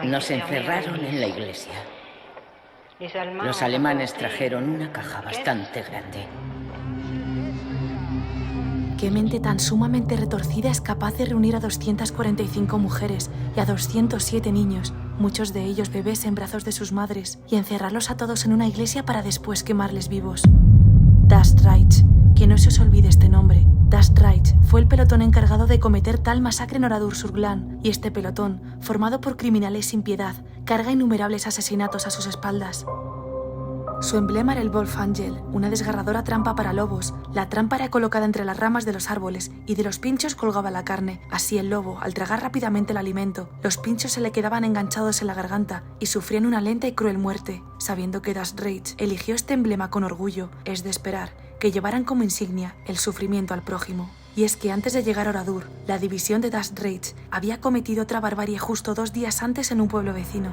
Nos encerraron en la iglesia. Los alemanes trajeron una caja bastante grande. ¿Qué mente tan sumamente retorcida es capaz de reunir a 245 mujeres y a 207 niños, muchos de ellos bebés en brazos de sus madres, y encerrarlos a todos en una iglesia para después quemarles vivos? Das Reich. Que no se os olvide este nombre. Das Reich fue el pelotón encargado de cometer tal masacre en Oradour-sur-Glane, y este pelotón, formado por criminales sin piedad, carga innumerables asesinatos a sus espaldas. Su emblema era el Wolfangel, una desgarradora trampa para lobos. La trampa era colocada entre las ramas de los árboles y de los pinchos colgaba la carne. Así el lobo, al tragar rápidamente el alimento, los pinchos se le quedaban enganchados en la garganta y sufrían una lenta y cruel muerte. Sabiendo que Das Reich eligió este emblema con orgullo, es de esperar que llevaran como insignia el sufrimiento al prójimo. Y es que antes de llegar a Oradour, la división de Das Reich había cometido otra barbarie justo 2 días antes en un pueblo vecino.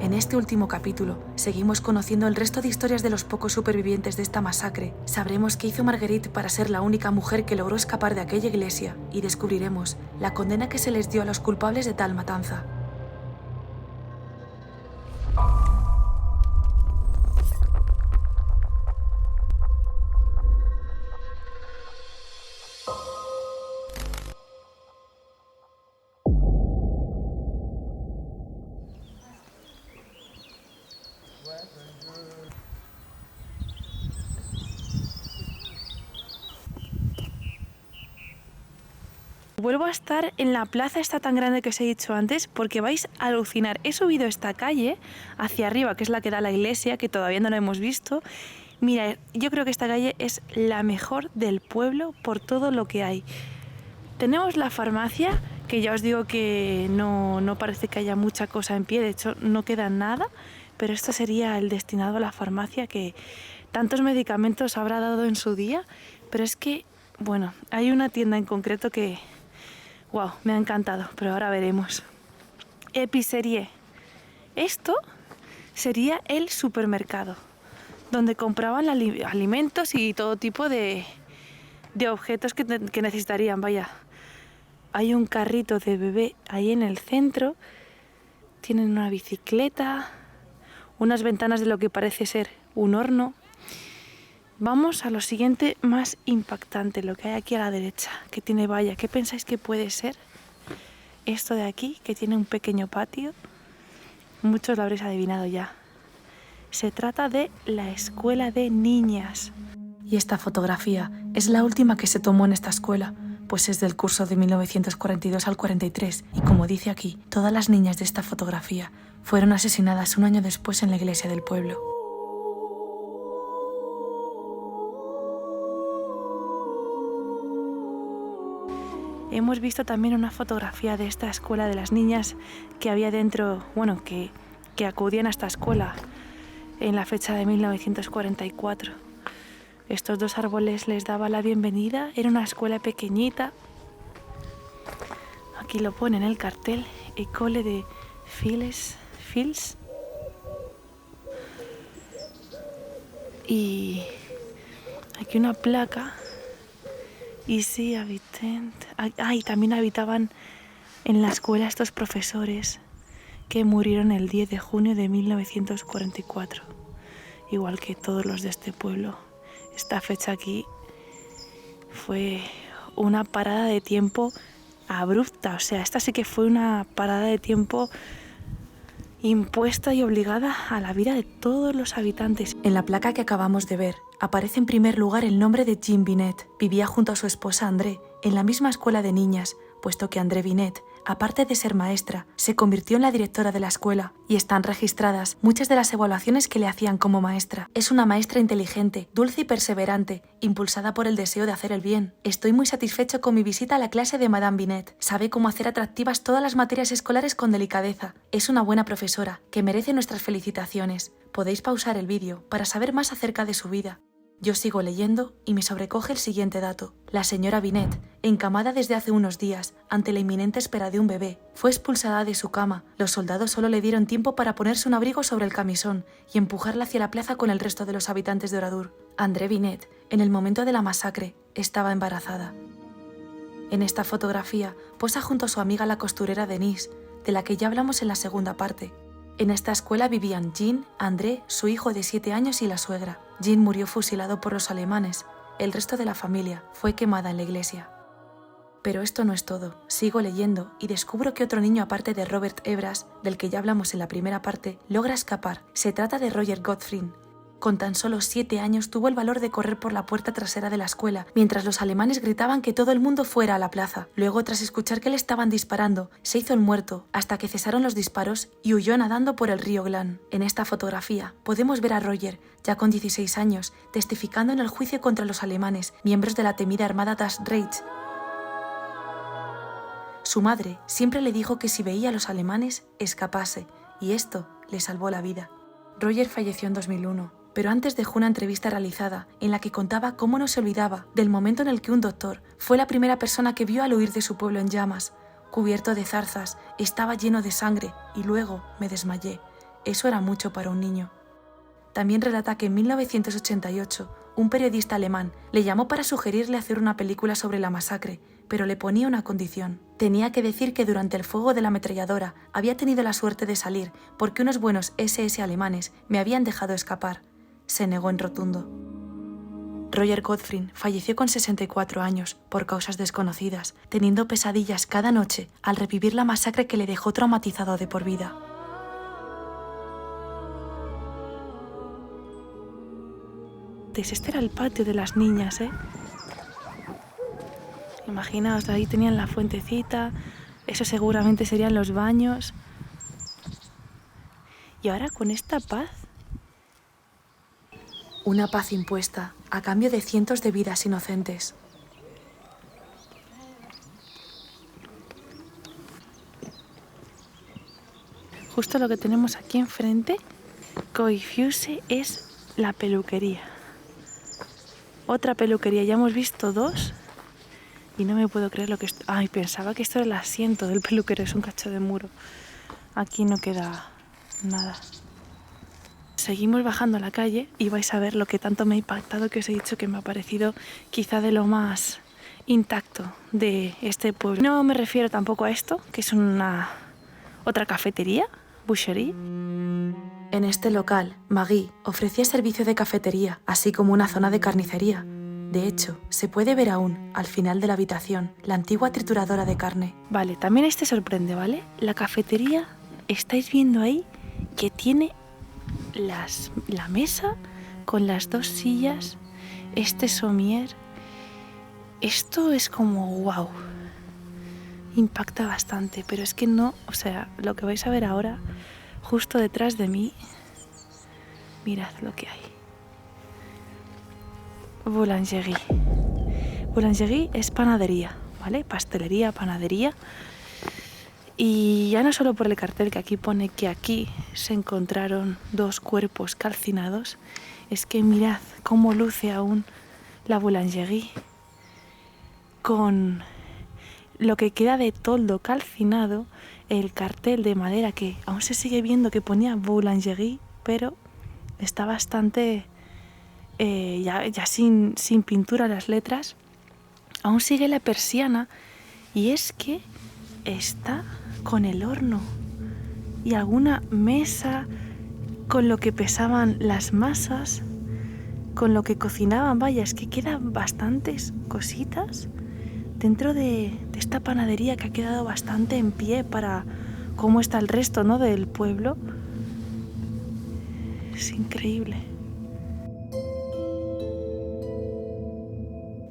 En este último capítulo, seguimos conociendo el resto de historias de los pocos supervivientes de esta masacre. Sabremos qué hizo Marguerite para ser la única mujer que logró escapar de aquella iglesia y descubriremos la condena que se les dio a los culpables de tal matanza. Vuelvo a estar en la plaza esta tan grande que os he dicho antes porque vais a alucinar. He subido esta calle hacia arriba, que es la que da a la iglesia, que todavía no la hemos visto. Mira, yo creo que esta calle es la mejor del pueblo por todo lo que hay. Tenemos la farmacia, que ya os digo que no parece que haya mucha cosa en pie, de hecho no queda nada, pero esto sería el destinado a la farmacia que tantos medicamentos habrá dado en su día, pero es que, bueno, hay una tienda en concreto que... ¡Wow! Me ha encantado, pero ahora veremos. Épicerie. Esto sería el supermercado, donde compraban alimentos y todo tipo de objetos que necesitarían, vaya. Hay un carrito de bebé ahí en el centro, tienen una bicicleta, unas ventanas de lo que parece ser un horno. Vamos a lo siguiente más impactante, lo que hay aquí a la derecha, que tiene valla. ¿Qué pensáis que puede ser? Esto de aquí, que tiene un pequeño patio. Muchos lo habréis adivinado ya. Se trata de la escuela de niñas. Y esta fotografía es la última que se tomó en esta escuela, pues es del curso de 1942 al 43, y como dice aquí, todas las niñas de esta fotografía fueron asesinadas un año después en la iglesia del pueblo. Hemos visto también una fotografía de esta escuela de las niñas que había dentro, bueno, que acudían a esta escuela en la fecha de 1944. Estos 2 árboles les daba la bienvenida, era una escuela pequeñita. Aquí lo pone en el cartel, École de Fils. Y aquí una placa. Ici habitant. Y también habitaban en la escuela estos profesores que murieron el 10 de junio de 1944, igual que todos los de este pueblo. Esta fecha aquí fue una parada de tiempo abrupta, o sea, esta sí que fue una parada de tiempo impuesta y obligada a la vida de todos los habitantes. En la placa que acabamos de ver aparece en primer lugar el nombre de Jean Binet. Vivía junto a su esposa André en la misma escuela de niñas, puesto que André Binet, aparte de ser maestra, se convirtió en la directora de la escuela y están registradas muchas de las evaluaciones que le hacían como maestra. Es una maestra inteligente, dulce y perseverante, impulsada por el deseo de hacer el bien. Estoy muy satisfecho con mi visita a la clase de Madame Binet. Sabe cómo hacer atractivas todas las materias escolares con delicadeza. Es una buena profesora, que merece nuestras felicitaciones. Podéis pausar el vídeo para saber más acerca de su vida. Yo sigo leyendo y me sobrecoge el siguiente dato. La señora Binet, encamada desde hace unos días ante la inminente espera de un bebé, fue expulsada de su cama. Los soldados solo le dieron tiempo para ponerse un abrigo sobre el camisón y empujarla hacia la plaza con el resto de los habitantes de Oradour. André Binet, en el momento de la masacre, estaba embarazada. En esta fotografía posa junto a su amiga la costurera Denise. de la que ya hablamos en la segunda parte. En esta escuela vivían Jean, André, su hijo de 7 años y la suegra. Jean murió fusilado por los alemanes. El resto de la familia fue quemada en la iglesia. Pero esto no es todo. Sigo leyendo y descubro que otro niño aparte de Robert Ebras, del que ya hablamos en la primera parte, logra escapar. Se trata de Roger Godfrey. Con tan solo 7 años tuvo el valor de correr por la puerta trasera de la escuela, mientras los alemanes gritaban que todo el mundo fuera a la plaza. Luego, tras escuchar que le estaban disparando, se hizo el muerto, hasta que cesaron los disparos y huyó nadando por el río Glan. En esta fotografía podemos ver a Roger, ya con 16 años, testificando en el juicio contra los alemanes, miembros de la temida Armada Das Reich. Su madre siempre le dijo que si veía a los alemanes, escapase, y esto le salvó la vida. Roger falleció en 2001. Pero antes dejó una entrevista realizada en la que contaba cómo no se olvidaba del momento en el que un doctor fue la primera persona que vio al huir de su pueblo en llamas. Cubierto de zarzas, estaba lleno de sangre y luego me desmayé. Eso era mucho para un niño. También relata que en 1988 un periodista alemán le llamó para sugerirle hacer una película sobre la masacre, pero le ponía una condición. Tenía que decir que durante el fuego de la ametralladora había tenido la suerte de salir porque unos buenos SS alemanes me habían dejado escapar. Se negó en rotundo. Roger Godfrey falleció con 64 años por causas desconocidas, teniendo pesadillas cada noche al revivir la masacre que le dejó traumatizado de por vida. Este era el patio de las niñas, ¿eh? Imaginaos, ahí tenían la fuentecita, eso seguramente serían los baños. Y ahora con esta paz... Una paz impuesta a cambio de cientos de vidas inocentes. Justo lo que tenemos aquí enfrente, Coifuse, es la peluquería. Otra peluquería, ya hemos visto 2 y no me puedo creer lo que... Ay, pensaba que esto era el asiento del peluquero, es un cacho de muro. Aquí no queda nada. Seguimos bajando a la calle y vais a ver lo que tanto me ha impactado, que os he dicho que me ha parecido quizá de lo más intacto de este pueblo. No me refiero tampoco a esto, que es otra cafetería, boucherie. En este local, Maggie ofrecía servicio de cafetería, así como una zona de carnicería. De hecho, se puede ver aún, al final de la habitación, la antigua trituradora de carne. Vale, también sorprende, ¿vale? La cafetería, estáis viendo ahí que tiene la mesa con las 2 sillas, este somier. Esto es como wow, impacta bastante, pero es que no, o sea, lo que vais a ver ahora, justo detrás de mí, mirad lo que hay. Boulangerie. Boulangerie es panadería, ¿vale? Pastelería, panadería. Y ya no solo por el cartel que aquí pone que aquí se encontraron 2 cuerpos calcinados, es que mirad cómo luce aún la boulangerie con lo que queda de toldo calcinado, el cartel de madera que aún se sigue viendo que ponía boulangerie, pero está bastante ya sin pintura las letras. Aún sigue la persiana y es que está con el horno y alguna mesa con lo que pesaban las masas, con lo que cocinaban. Vaya, es que quedan bastantes cositas dentro de esta panadería que ha quedado bastante en pie para cómo está el resto, ¿no?, del pueblo. Es increíble.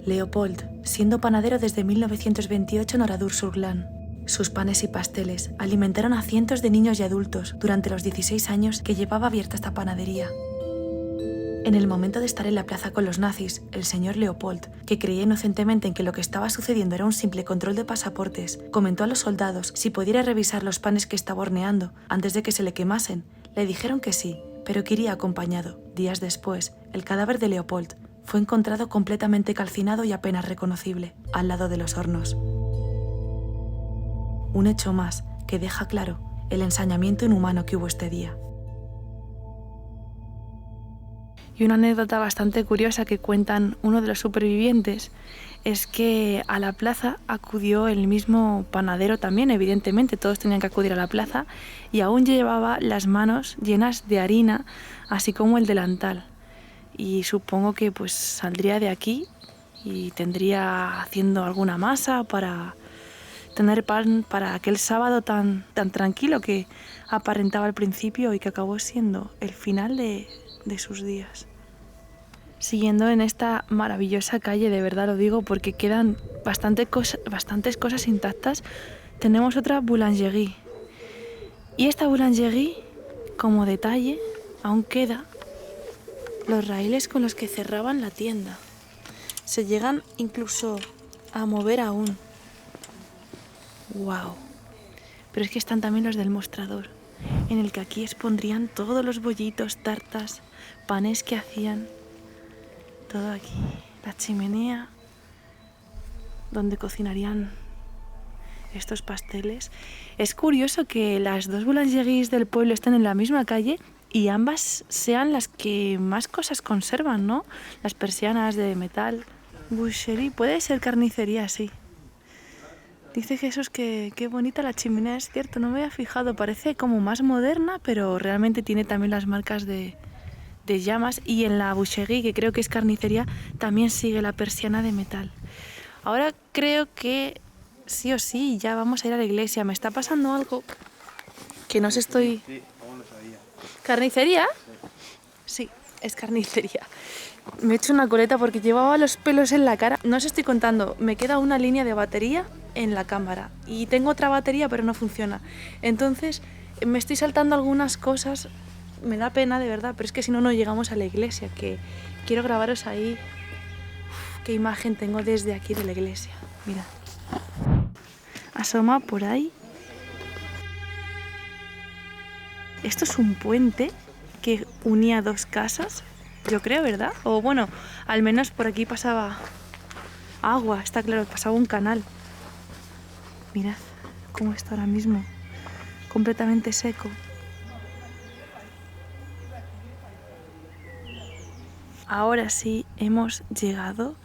Leopold, siendo panadero desde 1928 en Oradour-sur-Glane. Sus panes y pasteles alimentaron a cientos de niños y adultos durante los 16 años que llevaba abierta esta panadería. En el momento de estar en la plaza con los nazis, el señor Leopold, que creía inocentemente en que lo que estaba sucediendo era un simple control de pasaportes, comentó a los soldados si pudiera revisar los panes que estaba horneando antes de que se le quemasen. Le dijeron que sí, pero que iría acompañado. Días después, el cadáver de Leopold fue encontrado completamente calcinado y apenas reconocible, al lado de los hornos. Un hecho más que deja claro el ensañamiento inhumano que hubo este día. Y una anécdota bastante curiosa que cuentan uno de los supervivientes es que a la plaza acudió el mismo panadero también, evidentemente, todos tenían que acudir a la plaza, y aún llevaba las manos llenas de harina, así como el delantal. Y supongo que pues saldría de aquí y tendría haciendo alguna masa para tener pan para aquel sábado tan tranquilo que aparentaba al principio y que acabó siendo el final de sus días. Siguiendo en esta maravillosa calle, de verdad lo digo, porque quedan bastantes cosas intactas, tenemos otra boulangerie. Y esta boulangerie, como detalle, aún queda los raíles con los que cerraban la tienda. Se llegan incluso a mover aún. ¡Wow! Pero es que están también los del mostrador, en el que aquí expondrían todos los bollitos, tartas, panes que hacían. Todo aquí, la chimenea donde cocinarían estos pasteles. Es curioso que las dos boulangeries del pueblo estén en la misma calle y ambas sean las que más cosas conservan, ¿no? Las persianas de metal. Boucherie, puede ser carnicería, sí. Dice Jesús que qué bonita la chimenea, es cierto, no me había fijado, parece como más moderna, pero realmente tiene también las marcas de llamas, y en la boucherie, que creo que es carnicería, también sigue la persiana de metal. Ahora creo que sí o sí ya vamos a ir a la iglesia. Me está pasando algo que no sé, estoy... ¿Carnicería? Sí, es carnicería. Me he hecho una coleta porque llevaba los pelos en la cara. No os estoy contando, me queda una línea de batería en la cámara y tengo otra batería pero no funciona. Entonces me estoy saltando algunas cosas. Me da pena, de verdad, pero es que si no, no llegamos a la iglesia, que quiero grabaros ahí. Uf, qué imagen tengo desde aquí de la iglesia. Mira. Asoma por ahí. Esto es un puente que unía dos casas, yo creo, ¿verdad? O bueno, al menos por aquí pasaba agua, está claro, pasaba un canal. Mirad cómo está ahora mismo, completamente seco. Ahora sí hemos llegado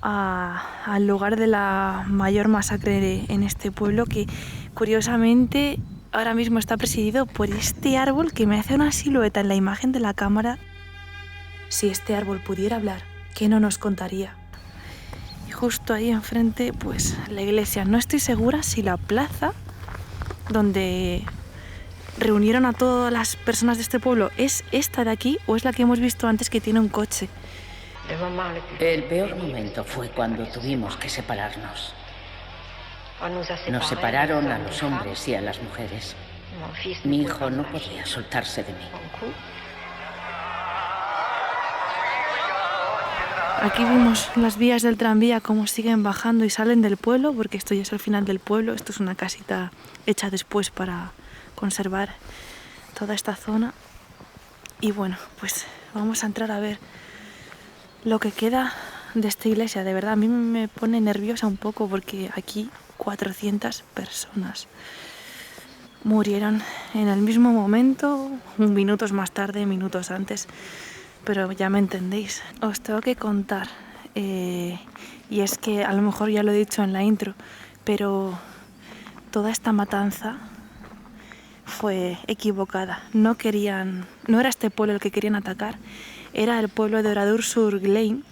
al lugar de la mayor masacre en este pueblo, que curiosamente ahora mismo está presidido por este árbol que me hace una silueta en la imagen de la cámara. Si este árbol pudiera hablar, ¿qué no nos contaría? Y justo ahí enfrente, pues la iglesia. No estoy segura si la plaza donde reunieron a todas las personas de este pueblo es esta de aquí o es la que hemos visto antes, que tiene un coche. El peor momento fue cuando tuvimos que separarnos. Nos separaron a los hombres y a las mujeres. Mi hijo no podía soltarse de mí. Aquí vimos las vías del tranvía cómo siguen bajando y salen del pueblo, porque esto ya es el final del pueblo. Esto es una casita hecha después para conservar toda esta zona. Y bueno, pues vamos a entrar a ver lo que queda de esta iglesia. De verdad, a mí me pone nerviosa un poco porque aquí 400 personas murieron en el mismo momento, minutos más tarde, minutos antes, pero ya me entendéis. Os tengo que contar, y es que a lo mejor ya lo he dicho en la intro, pero toda esta matanza fue equivocada. No era este pueblo el que querían atacar, era el pueblo de Oradour-sur-Glane.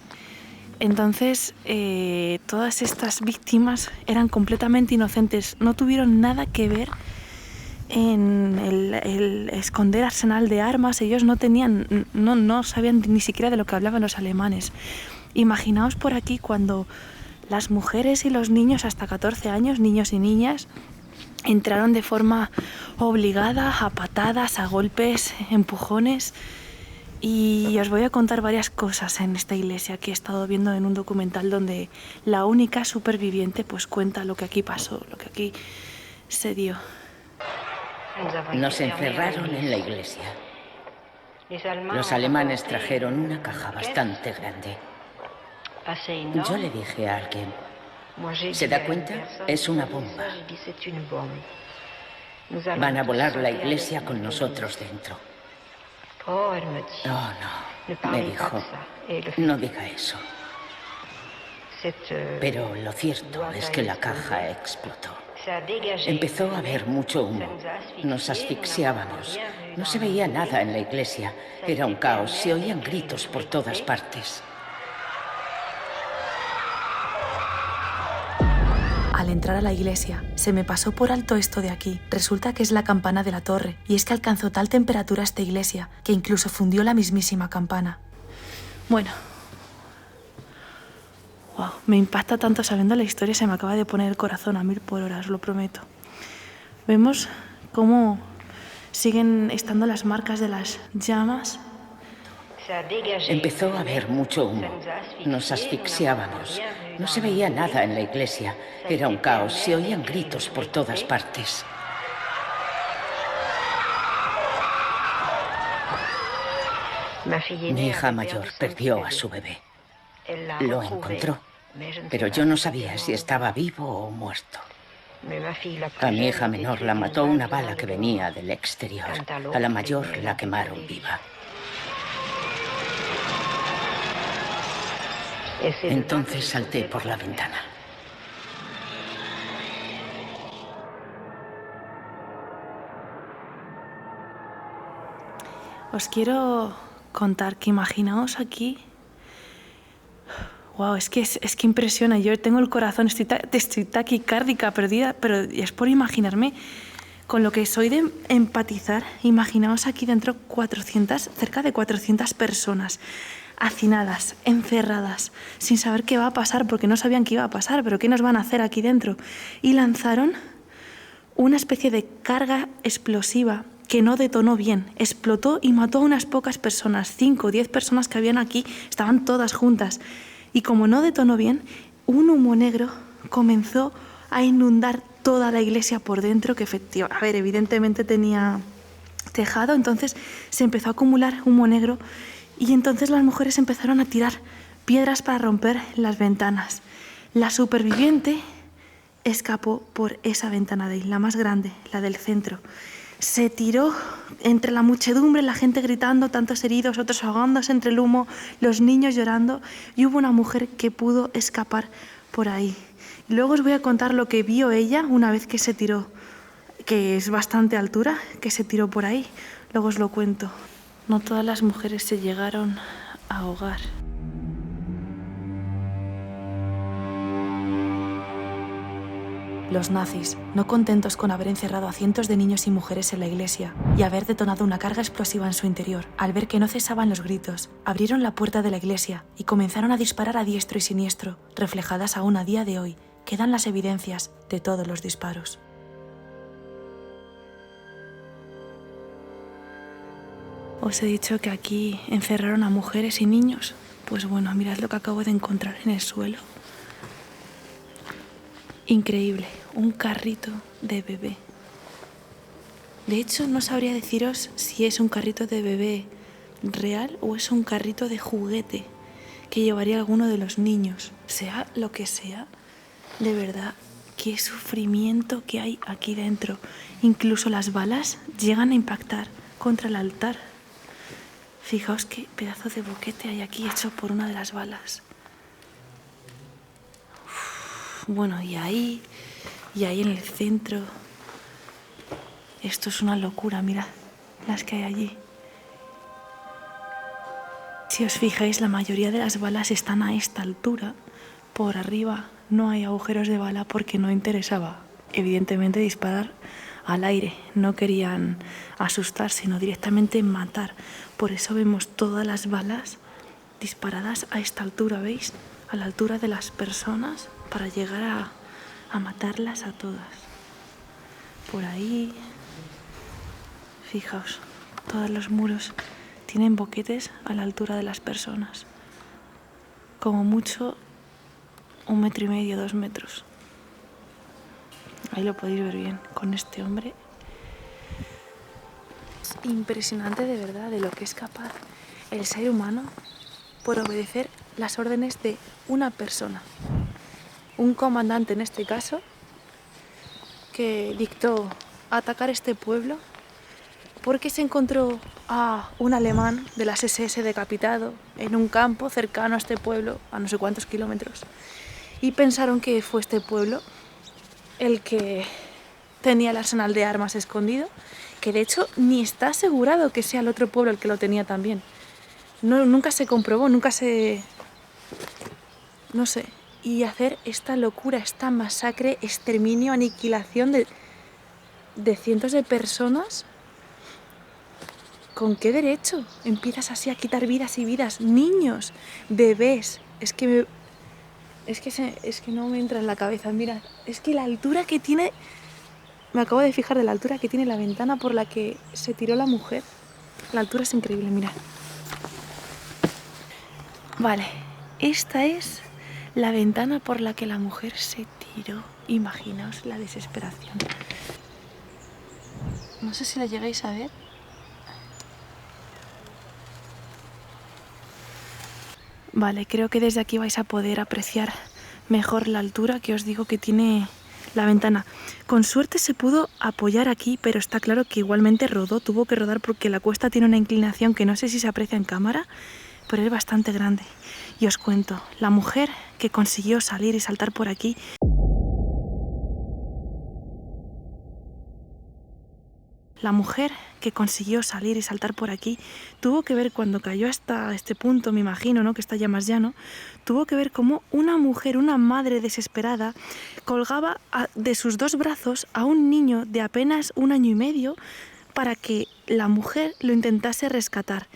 Entonces, todas estas víctimas eran completamente inocentes, no tuvieron nada que ver en el esconder arsenal de armas. Ellos no sabían ni siquiera de lo que hablaban los alemanes. Imaginaos por aquí cuando las mujeres y los niños hasta 14 años, niños y niñas, entraron de forma obligada, a patadas, a golpes, empujones. Y os voy a contar varias cosas en esta iglesia que he estado viendo en un documental donde la única superviviente pues cuenta lo que aquí pasó, lo que aquí se dio. Nos encerraron en la iglesia. Los alemanes trajeron una caja bastante grande. Yo le dije a alguien, ¿se da cuenta? Es una bomba. Van a volar la iglesia con nosotros dentro. Oh, no, me dijo, no diga eso. Pero lo cierto es que la caja explotó. Empezó a haber mucho humo. Nos asfixiábamos. No se veía nada en la iglesia. Era un caos. Se oían gritos por todas partes. Al entrar a la iglesia, se me pasó por alto esto de aquí. Resulta que es la campana de la torre. Y es que alcanzó tal temperatura esta iglesia que incluso fundió la mismísima campana. Bueno. Wow, me impacta tanto sabiendo la historia, se me acaba de poner el corazón a 1000 por hora, os lo prometo. Vemos cómo siguen estando las marcas de las llamas. Empezó a haber mucho humo. Nos asfixiábamos. No se veía nada en la iglesia. Era un caos. Se oían gritos por todas partes. Mi hija mayor perdió a su bebé. Lo encontró, pero yo no sabía si estaba vivo o muerto. A mi hija menor la mató una bala que venía del exterior. A la mayor la quemaron viva. Entonces salté por la ventana. Os quiero contar que imaginaos aquí. Wow, es que impresiona. Yo tengo el corazón, estoy taquicárdica, perdida, pero es por imaginarme con lo que soy de empatizar. Imaginaos aquí dentro cerca de 400 personas, hacinadas, encerradas, sin saber qué va a pasar, porque no sabían qué iba a pasar, pero qué nos van a hacer aquí dentro. Y lanzaron una especie de carga explosiva que no detonó bien, explotó y mató a unas pocas personas, 5 o 10 personas que habían aquí, estaban todas juntas. Y como no detonó bien, un humo negro comenzó a inundar toda la iglesia por dentro, que evidentemente tenía tejado, entonces se empezó a acumular humo negro y entonces las mujeres empezaron a tirar piedras para romper las ventanas. La superviviente escapó por esa ventana de ahí, la más grande, la del centro. Se tiró entre la muchedumbre, la gente gritando, tantos heridos, otros ahogándose entre el humo, los niños llorando, y hubo una mujer que pudo escapar por ahí. Luego os voy a contar lo que vio ella una vez que se tiró, que es bastante altura, que se tiró por ahí. Luego os lo cuento. No todas las mujeres se llegaron a ahogar. Los nazis, no contentos con haber encerrado a cientos de niños y mujeres en la iglesia y haber detonado una carga explosiva en su interior, al ver que no cesaban los gritos, abrieron la puerta de la iglesia y comenzaron a disparar a diestro y siniestro. Reflejadas aún a día de hoy, quedan las evidencias de todos los disparos. Os he dicho que aquí encerraron a mujeres y niños. Pues bueno, mirad lo que acabo de encontrar en el suelo. Increíble, un carrito de bebé. De hecho, no sabría deciros si es un carrito de bebé real o es un carrito de juguete que llevaría alguno de los niños. Sea lo que sea, de verdad, qué sufrimiento que hay aquí dentro. Incluso las balas llegan a impactar contra el altar. Fijaos qué pedazo de boquete hay aquí hecho por una de las balas. Bueno, y ahí en el centro, esto es una locura, mirad las que hay allí. Si os fijáis, la mayoría de las balas están a esta altura. Por arriba no hay agujeros de bala porque no interesaba, evidentemente, disparar al aire. No querían asustar, sino directamente matar. Por eso vemos todas las balas disparadas a esta altura, ¿veis? A la altura de las personas, para llegar a matarlas a todas. Por ahí, fijaos, todos los muros tienen boquetes a la altura de las personas. Como mucho, 1,5 metros, 2 metros. Ahí lo podéis ver bien con este hombre. Es impresionante de verdad de lo que es capaz el ser humano por obedecer las órdenes de una persona. Un comandante en este caso, que dictó atacar este pueblo porque se encontró a un alemán de las SS decapitado en un campo cercano a este pueblo, a no sé cuántos kilómetros. y pensaron que fue este pueblo el que tenía el arsenal de armas escondido, que de hecho ni está asegurado que sea el otro pueblo el que lo tenía también. No, nunca se comprobó, nunca se... no sé. Y hacer esta locura, esta masacre, exterminio, aniquilación de cientos de personas. ¿Con qué derecho empiezas así a quitar vidas y vidas? Niños, bebés. Es que no me entra en la cabeza. Mira, es que la altura que tiene... Me acabo de fijar de la altura que tiene la ventana por la que se tiró la mujer. La altura es increíble, mirad. Vale, esta es la ventana por la que la mujer se tiró. Imaginaos la desesperación. No sé si la llegáis a ver. Vale, creo que desde aquí vais a poder apreciar mejor la altura que os digo que tiene la ventana. Con suerte se pudo apoyar aquí, pero está claro que igualmente rodó, tuvo que rodar porque la cuesta tiene una inclinación que no sé si se aprecia en cámara, pero es bastante grande. Y os cuento, la mujer que consiguió salir y saltar por aquí... La mujer que consiguió salir y saltar por aquí tuvo que ver cuando cayó hasta este punto, me imagino, ¿no? Que está ya más llano, tuvo que ver cómo una mujer, una madre desesperada, colgaba de sus dos brazos a un niño de apenas 1 año y medio para que la mujer lo intentase rescatar.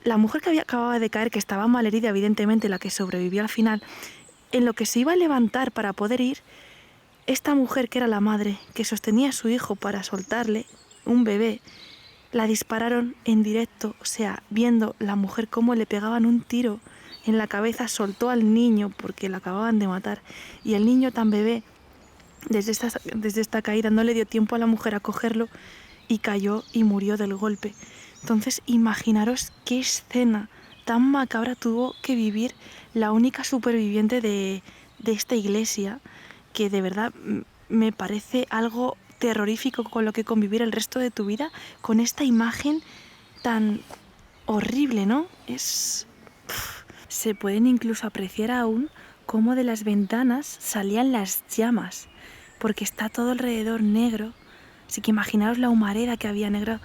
La mujer que acababa de caer, que estaba malherida, evidentemente, la que sobrevivió al final, en lo que se iba a levantar para poder ir, esta mujer, que era la madre, que sostenía a su hijo para soltarle, un bebé, la dispararon en directo, o sea, viendo la mujer cómo le pegaban un tiro en la cabeza, soltó al niño porque la acababan de matar, y el niño tan bebé, desde esta caída, no le dio tiempo a la mujer a cogerlo y cayó y murió del golpe. Entonces, imaginaros qué escena tan macabra tuvo que vivir la única superviviente de esta iglesia, que de verdad me parece algo terrorífico con lo que convivir el resto de tu vida, con esta imagen tan horrible, ¿no? Se pueden incluso apreciar aún cómo de las ventanas salían las llamas, porque está todo alrededor negro. Así que imaginaos la humareda que había negra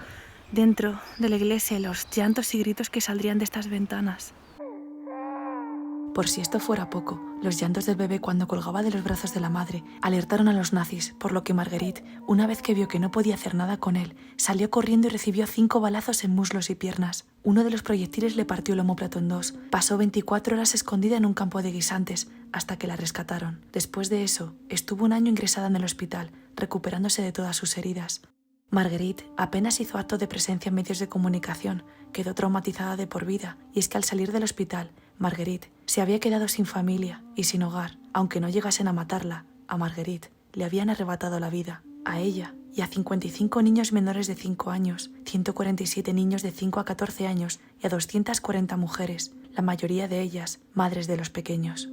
dentro de la iglesia y los llantos y gritos que saldrían de estas ventanas. Por si esto fuera poco, los llantos del bebé cuando colgaba de los brazos de la madre alertaron a los nazis, por lo que Marguerite, una vez que vio que no podía hacer nada con él, salió corriendo y recibió 5 balazos en muslos y piernas. Uno de los proyectiles le partió el omóplato en 2. Pasó 24 horas escondida en un campo de guisantes, hasta que la rescataron. Después de eso, estuvo 1 año ingresada en el hospital, recuperándose de todas sus heridas. Marguerite apenas hizo acto de presencia en medios de comunicación, quedó traumatizada de por vida, y es que al salir del hospital, Marguerite se había quedado sin familia y sin hogar. Aunque no llegasen a matarla, a Marguerite le habían arrebatado la vida, a ella y a 55 niños menores de 5 años, 147 niños de 5 a 14 años y a 240 mujeres, la mayoría de ellas madres de los pequeños.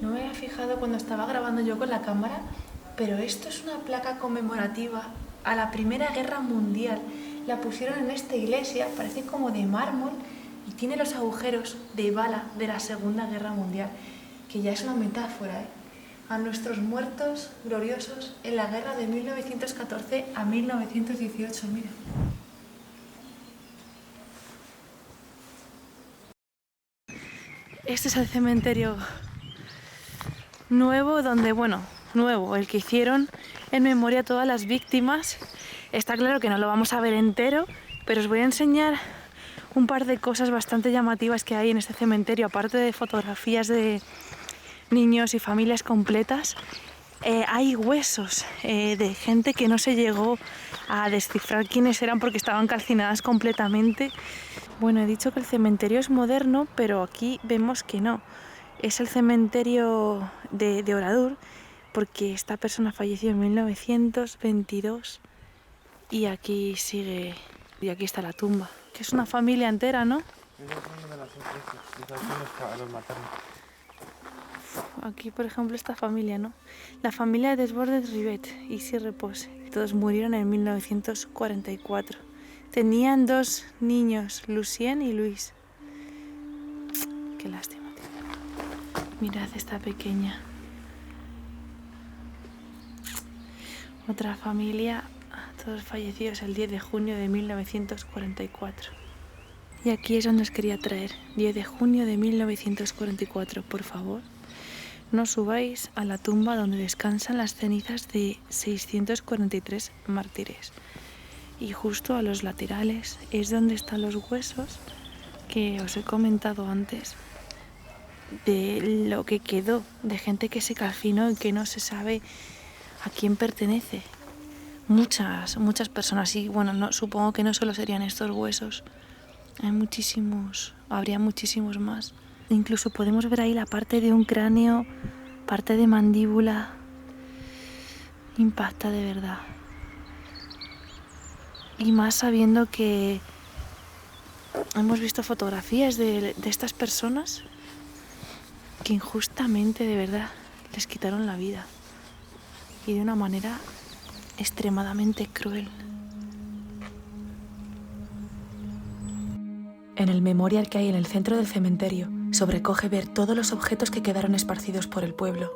No me había fijado cuando estaba grabando yo con la cámara, pero esto es una placa conmemorativa a la Primera Guerra Mundial. La pusieron en esta iglesia, parece como de mármol, y tiene los agujeros de bala de la Segunda Guerra Mundial, que ya es una metáfora, ¿eh? A nuestros muertos gloriosos en la guerra de 1914 a 1918, mira. Este es el cementerio nuevo, nuevo, el que hicieron en memoria a todas las víctimas. Está claro que no lo vamos a ver entero, pero os voy a enseñar un par de cosas bastante llamativas que hay en este cementerio, aparte de fotografías de niños y familias completas. Hay huesos de gente que no se llegó a descifrar quiénes eran porque estaban calcinadas completamente. Bueno, he dicho que el cementerio es moderno, pero aquí vemos que no. Es el cementerio de Oradour, porque esta persona falleció en 1922 y aquí sigue, y aquí está la tumba. Que es una familia entera, ¿no? Aquí, por ejemplo, esta familia, ¿no? La familia de Desbordes-Rivet y Issy Repose. Todos murieron en 1944. Tenían 2 niños, Lucien y Luis. Qué lástima, tío. Mirad esta pequeña. Otra familia, todos fallecidos el 10 de junio de 1944. Y aquí es donde os quería traer. 10 de junio de 1944, por favor. No subáis a la tumba donde descansan las cenizas de 643 mártires. Y justo a los laterales es donde están los huesos que os he comentado antes, de lo que quedó, de gente que se calcinó y que no se sabe a quién pertenece. Muchas personas, y bueno, no, supongo que no solo serían estos huesos. Hay muchísimos, habría muchísimos más. Incluso podemos ver ahí la parte de un cráneo, parte de mandíbula. Impacta de verdad. Y más sabiendo que hemos visto fotografías de estas personas que injustamente, de verdad, les quitaron la vida. Y de una manera extremadamente cruel. En el memorial que hay en el centro del cementerio, sobrecoge ver todos los objetos que quedaron esparcidos por el pueblo.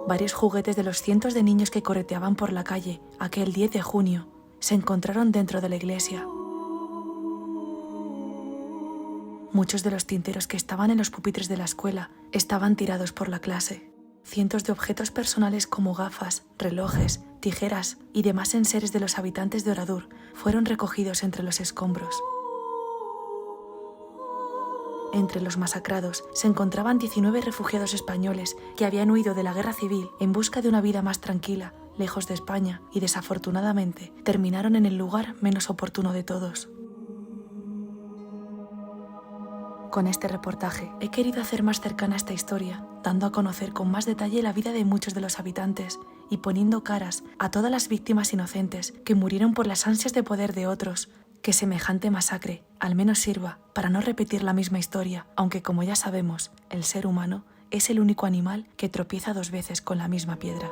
Varios juguetes de los cientos de niños que correteaban por la calle aquel 10 de junio se encontraron dentro de la iglesia. Muchos de los tinteros que estaban en los pupitres de la escuela estaban tirados por la clase. Cientos de objetos personales como gafas, relojes, tijeras y demás enseres de los habitantes de Oradour fueron recogidos entre los escombros. Entre los masacrados se encontraban 19 refugiados españoles que habían huido de la guerra civil en busca de una vida más tranquila, lejos de España, y desafortunadamente terminaron en el lugar menos oportuno de todos. Con este reportaje he querido hacer más cercana esta historia, dando a conocer con más detalle la vida de muchos de los habitantes y poniendo caras a todas las víctimas inocentes que murieron por las ansias de poder de otros. Que semejante masacre al menos sirva para no repetir la misma historia, aunque como ya sabemos, el ser humano es el único animal que tropieza 2 veces con la misma piedra.